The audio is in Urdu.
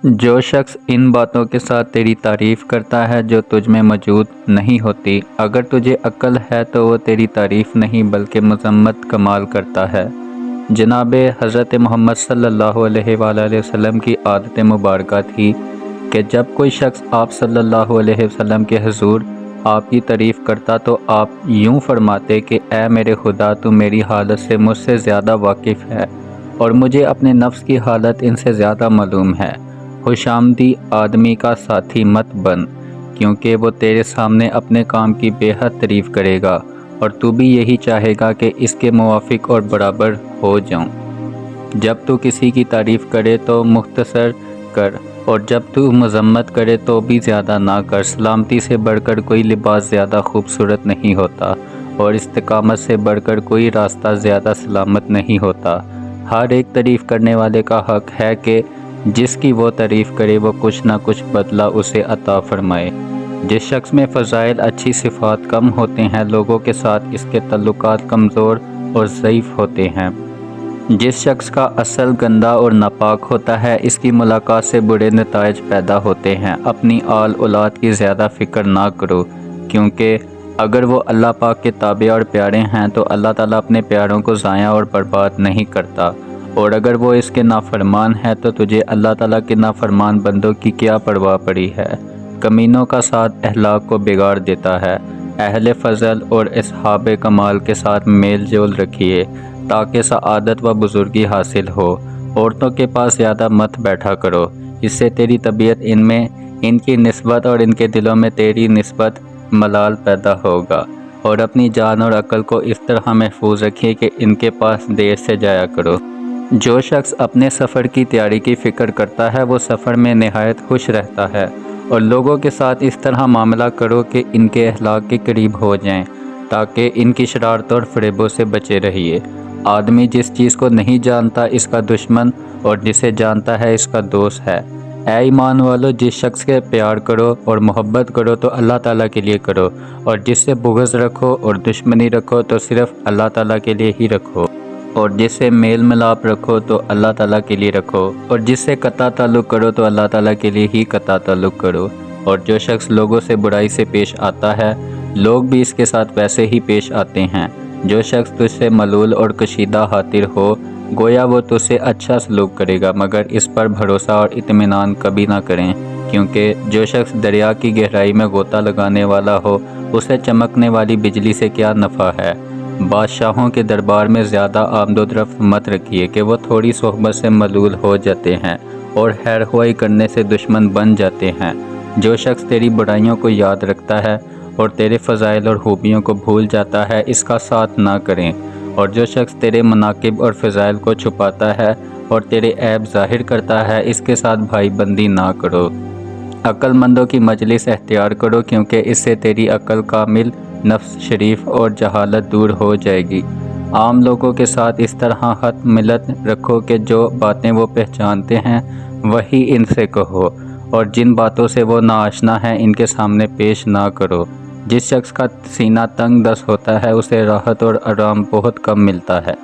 جو شخص ان باتوں کے ساتھ تیری تعریف کرتا ہے جو تجھ میں موجود نہیں ہوتی، اگر تجھے عقل ہے تو وہ تیری تعریف نہیں بلکہ مذمت کمال کرتا ہے۔ جناب حضرت محمد صلی اللہ علیہ وآلہ وسلم کی عادت مبارکہ تھی کہ جب کوئی شخص آپ صلی اللہ علیہ وسلم کے حضور آپ کی تعریف کرتا تو آپ یوں فرماتے کہ اے میرے خدا، تو میری حالت سے مجھ سے زیادہ واقف ہے اور مجھے اپنے نفس کی حالت ان سے زیادہ معلوم ہے۔ خوش آمدی آدمی کا ساتھی مت بن، کیونکہ وہ تیرے سامنے اپنے کام کی بے حد تعریف کرے گا اور تو بھی یہی چاہے گا کہ اس کے موافق اور برابر ہو جاؤں۔ جب تو کسی کی تعریف کرے تو مختصر کر، اور جب تو مذمت کرے تو بھی زیادہ نہ کر۔ سلامتی سے بڑھ کر کوئی لباس زیادہ خوبصورت نہیں ہوتا اور استقامت سے بڑھ کر کوئی راستہ زیادہ سلامت نہیں ہوتا۔ ہر ایک تعریف کرنے والے کا حق ہے کہ جس کی وہ تعریف کرے وہ کچھ نہ کچھ بدلہ اسے عطا فرمائے۔ جس شخص میں فضائل اچھی صفات کم ہوتے ہیں، لوگوں کے ساتھ اس کے تعلقات کمزور اور ضعیف ہوتے ہیں۔ جس شخص کا اصل گندا اور ناپاک ہوتا ہے، اس کی ملاقات سے برے نتائج پیدا ہوتے ہیں۔ اپنی آل اولاد کی زیادہ فکر نہ کرو، کیونکہ اگر وہ اللہ پاک کے تابع اور پیارے ہیں تو اللہ تعالیٰ اپنے پیاروں کو ضائع اور برباد نہیں کرتا، اور اگر وہ اس کے نافرمان ہے تو تجھے اللہ تعالیٰ کے نافرمان بندوں کی کیا پرواہ پڑی ہے۔ کمینوں کا ساتھ اخلاق کو بگاڑ دیتا ہے۔ اہل فضل اور اصحاب کمال کے ساتھ میل جول رکھیے تاکہ سعادت و بزرگی حاصل ہو۔ عورتوں کے پاس زیادہ مت بیٹھا کرو، اس سے تیری طبیعت ان کی نسبت اور ان کے دلوں میں تیری نسبت ملال پیدا ہوگا، اور اپنی جان اور عقل کو اس طرح محفوظ رکھیے کہ ان کے پاس دیر سے جایا کرو۔ جو شخص اپنے سفر کی تیاری کی فکر کرتا ہے وہ سفر میں نہایت خوش رہتا ہے، اور لوگوں کے ساتھ اس طرح معاملہ کرو کہ ان کے اخلاق کے قریب ہو جائیں تاکہ ان کی شرارتوں اور فریبوں سے بچے رہیے۔ آدمی جس چیز کو نہیں جانتا اس کا دشمن، اور جسے جانتا ہے اس کا دوست ہے۔ اے ایمان والو، جس شخص سے پیار کرو اور محبت کرو تو اللہ تعالیٰ کے لیے کرو، اور جس سے بغض رکھو اور دشمنی رکھو تو صرف اللہ تعالیٰ کے لیے ہی رکھو، اور جس سے میل ملاپ رکھو تو اللہ تعالیٰ کے لیے رکھو، اور جس سے قطع تعلق کرو تو اللہ تعالیٰ کے لیے ہی قطع تعلق کرو۔ اور جو شخص لوگوں سے برائی سے پیش آتا ہے، لوگ بھی اس کے ساتھ ویسے ہی پیش آتے ہیں۔ جو شخص تجھ سے ملول اور کشیدہ خاطر ہو، گویا وہ تجھ سے اچھا سلوک کرے گا، مگر اس پر بھروسہ اور اطمینان کبھی نہ کریں، کیونکہ جو شخص دریا کی گہرائی میں غوطہ لگانے والا ہو، اسے چمکنے والی بجلی سے کیا نفع ہے۔ بادشاہوں کے دربار میں زیادہ آمد و رفت مت رکھیے کہ وہ تھوڑی صحبت سے ملول ہو جاتے ہیں اور خیر خواہی کرنے سے دشمن بن جاتے ہیں۔ جو شخص تیری برائیوں کو یاد رکھتا ہے اور تیرے فضائل اور خوبیوں کو بھول جاتا ہے، اس کا ساتھ نہ کریں، اور جو شخص تیرے مناقب اور فضائل کو چھپاتا ہے اور تیرے عیب ظاہر کرتا ہے، اس کے ساتھ بھائی بندی نہ کرو۔ عقل مندوں کی مجلس اختیار کرو، کیونکہ اس سے تیری عقل کامل، نفس شریف اور جہالت دور ہو جائے گی۔ عام لوگوں کے ساتھ اس طرح ہت ملت رکھو کہ جو باتیں وہ پہچانتے ہیں وہی ان سے کہو، اور جن باتوں سے وہ ناآشنا ہیں ان کے سامنے پیش نہ کرو۔ جس شخص کا سینہ تنگ دست ہوتا ہے اسے راحت اور آرام بہت کم ملتا ہے۔